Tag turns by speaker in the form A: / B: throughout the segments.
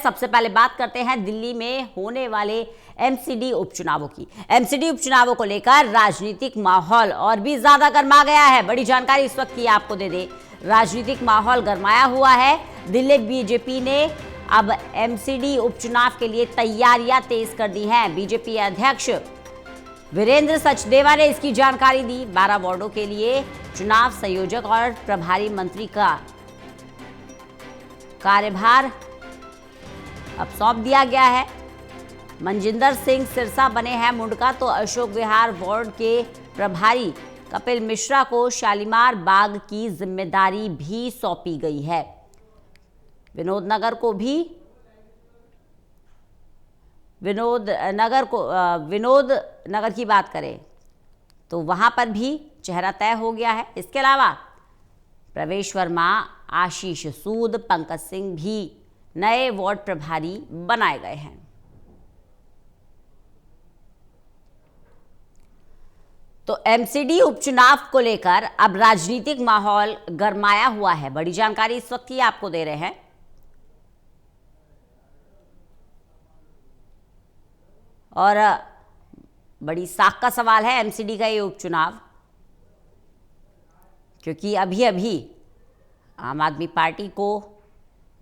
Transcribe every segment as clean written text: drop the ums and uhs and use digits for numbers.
A: सबसे पहले बात करते हैं दिल्ली में होने वाले एमसीडी उपचुनावों की। एमसीडी उपचुनावों को लेकर राजनीतिक माहौल और भी ज्यादा गर्मा गया है। बड़ी जानकारी इस वक्त की आपको दे दे, राजनीतिक माहौल गरमाया हुआ है। दिल्ली बीजेपी ने अब एमसीडी उपचुनाव के लिए तैयारियां तेज कर दी हैं। बीजेपी अध्यक्ष वीरेंद्र सचदेवा ने इसकी जानकारी दी। 12 वार्डों के लिए चुनाव संयोजक और प्रभारी मंत्री का कार्यभार अब सौंप दिया गया है। मनजिंदर सिंह सिरसा बने हैं मुंडका, तो अशोक विहार वार्ड के प्रभारी कपिल मिश्रा को शालीमार बाग की जिम्मेदारी भी सौंपी गई है। विनोद नगर की बात करें तो वहां पर भी चेहरा तय हो गया है। इसके अलावा प्रवेश वर्मा, आशीष सूद, पंकज सिंह भी नए वार्ड प्रभारी बनाए गए हैं। तो एमसीडी उपचुनाव को लेकर अब राजनीतिक माहौल गरमाया हुआ है। बड़ी जानकारी इस वक्त की आपको दे रहे हैं। और बड़ी साख का सवाल है एमसीडी का ये उपचुनाव, क्योंकि अभी अभी आम आदमी पार्टी को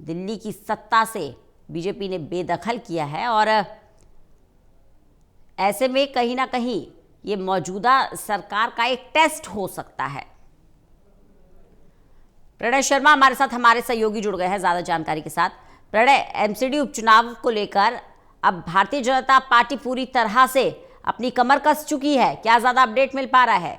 A: दिल्ली की सत्ता से बीजेपी ने बेदखल किया है और ऐसे में कहीं ना कहीं ये मौजूदा सरकार का एक टेस्ट हो सकता है। प्रणय शर्मा हमारे साथ, हमारे सहयोगी जुड़ गए हैं ज्यादा जानकारी के साथ। प्रणय, एमसीडी उपचुनाव को लेकर अब भारतीय जनता पार्टी पूरी तरह से अपनी कमर कस चुकी है, क्या ज्यादा अपडेट मिल पा रहा है?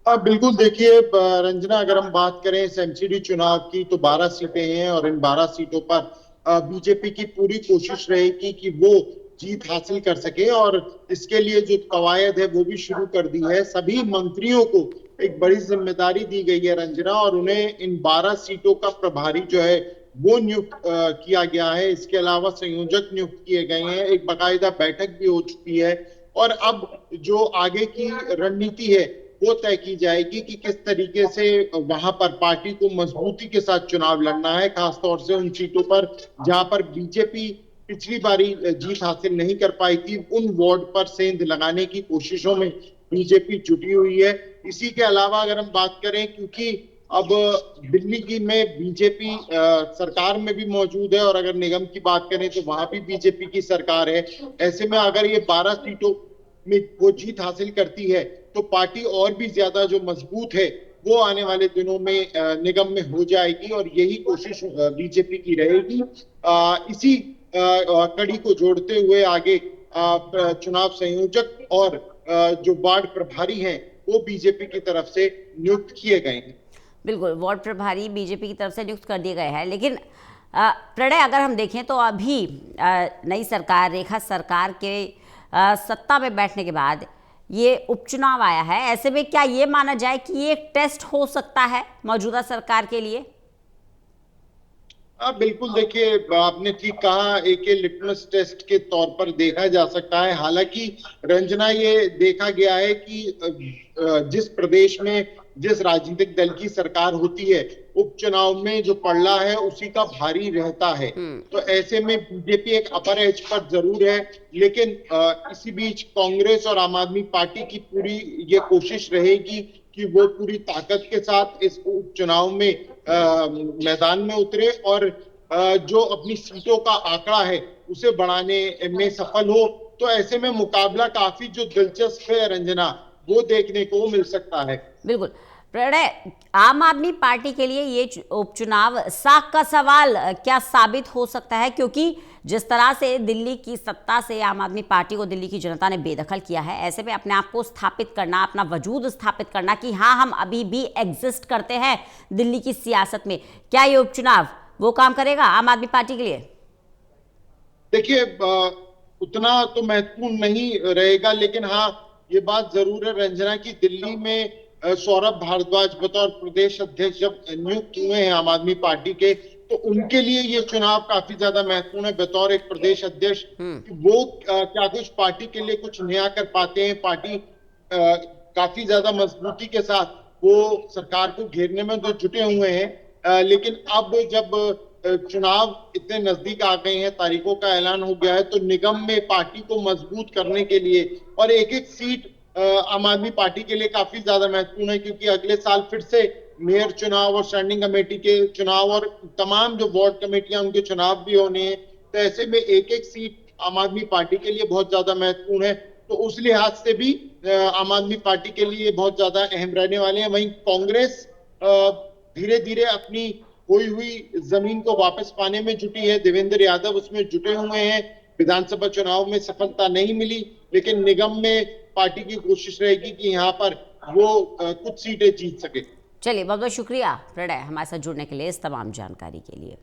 B: बिल्कुल, देखिए रंजना, अगर हम बात करें इस एमसीडी चुनाव की तो 12 सीटें हैं और इन 12 सीटों पर बीजेपी की पूरी कोशिश रहेगी कि वो जीत हासिल कर सके और इसके लिए जो कवायद है वो भी शुरू कर दी है। सभी मंत्रियों को एक बड़ी जिम्मेदारी दी गई है रंजना, और उन्हें इन 12 सीटों का प्रभारी जो है वो नियुक्त किया गया है। इसके अलावा संयोजक नियुक्त किए गए हैं, एक बाकायदा बैठक भी हो चुकी है और अब जो आगे की रणनीति है वो तय की जाएगी कि किस तरीके से वहां पर पार्टी को मजबूती के साथ चुनाव लड़ना है, खासतौर से उन सीटों पर जहां पर बीजेपी पिछली बारी जीत हासिल नहीं कर पाई थी। उन वार्ड पर सेंध लगाने की कोशिशों में बीजेपी जुटी हुई है। इसी के अलावा अगर हम बात करें, क्योंकि अब दिल्ली की में बीजेपी सरकार में भी मौजूद है और अगर निगम की बात करें तो वहां भी बीजेपी की सरकार है। ऐसे में अगर ये 12 सीटों में वो जीत हासिल करती है तो पार्टी और भी ज्यादा जो मजबूत है वो आने वाले दिनों में निगम में हो जाएगी और यही कोशिश बीजेपी की रहेगी। इसी कड़ी को जोड़ते हुए आगे चुनाव संयोजक और जो वार्ड प्रभारी हैं वो बीजेपी की तरफ से नियुक्त किए गए हैं।
A: बिल्कुल, वार्ड प्रभारी बीजेपी की तरफ से नियुक्त कर दिए गए हैं। लेकिन प्रणय, अगर हम देखें तो अभी नई सरकार, रेखा सरकार के सत्ता में बैठने के बाद ये उपचुनाव आया है। ऐसे में क्या ये माना जाए कि ये एक टेस्ट हो सकता है मौजूदा सरकार के लिए?
B: बिल्कुल, देखिए आपने ठीक कहा, एक लिटमस टेस्ट के तौर पर देखा जा सकता है। हालांकि रंजना, ये देखा गया है कि जिस प्रदेश में जिस राजनीतिक दल की सरकार होती है उपचुनाव में जो पड़ला है उसी का भारी रहता है। तो ऐसे में बीजेपी एक अपर एज पर जरूर है, लेकिन इसी बीच कांग्रेस और आम आदमी पार्टी की पूरी ये कोशिश रहेगी कि वो पूरी ताकत के साथ इस उपचुनाव में मैदान में उतरे और जो अपनी सीटों का आंकड़ा है उसे बढ़ाने में सफल हो। तो ऐसे में मुकाबला काफी जो दिलचस्प है रंजना, वो देखने को मिल सकता है।
A: बिल्कुल प्रणय, आम आदमी पार्टी के लिए ये उपचुनाव साख का सवाल क्या साबित हो सकता है? क्योंकि जिस तरह से दिल्ली की सत्ता से आम आदमी पार्टी को दिल्ली की जनता ने बेदखल किया है, ऐसे में अपने आप को स्थापित करना, अपना वजूद स्थापित करना कि हाँ हम अभी भी एग्जिस्ट करते हैं दिल्ली की सियासत में, क्या ये उपचुनाव वो काम करेगा आम आदमी पार्टी के लिए?
B: देखिए उतना तो महत्वपूर्ण नहीं रहेगा, लेकिन हाँ ये बात जरूर है रंजना की दिल्ली में सौरभ भारद्वाज बतौर प्रदेश अध्यक्ष जब नियुक्त हुए हैं आम आदमी पार्टी के, तो उनके लिए ये चुनाव काफी ज्यादा महत्वपूर्ण है बतौर एक प्रदेश अध्यक्ष। वो क्या कुछ पार्टी के लिए कुछ नया कर पाते हैं। पार्टी काफी ज्यादा मजबूती के साथ वो सरकार को घेरने में तो जुटे हुए हैं, लेकिन अब जब चुनाव इतने नजदीक आ गए हैं, तारीखों का ऐलान हो गया है, तो निगम में पार्टी को मजबूत करने के लिए और एक एक सीट आम आदमी पार्टी के लिए काफी ज्यादा महत्वपूर्ण है, क्योंकि अगले साल फिर से मेयर चुनाव और स्टैंडिंग कमेटी के चुनाव और तमाम जो वार्ड कमेटियां उनके चुनाव भी होने हैं। तो ऐसे में एक एक सीट आम आदमी पार्टी के लिए बहुत ज्यादा महत्वपूर्ण है। तो उस लिहाज से भी आम आदमी पार्टी के लिए बहुत ज्यादा अहम रहने वाले हैं। वहीं कांग्रेस धीरे धीरे अपनी खोई हुई जमीन को वापस पाने में जुटी है। देवेंद्र यादव उसमें जुटे हुए हैं। विधानसभा चुनाव में सफलता नहीं मिली, लेकिन निगम में पार्टी की कोशिश रहेगी कि यहाँ पर वो कुछ सीटें जीत सके।
A: चलिए, बहुत बहुत शुक्रिया प्रणय हमारे साथ जुड़ने के लिए, इस तमाम जानकारी के लिए।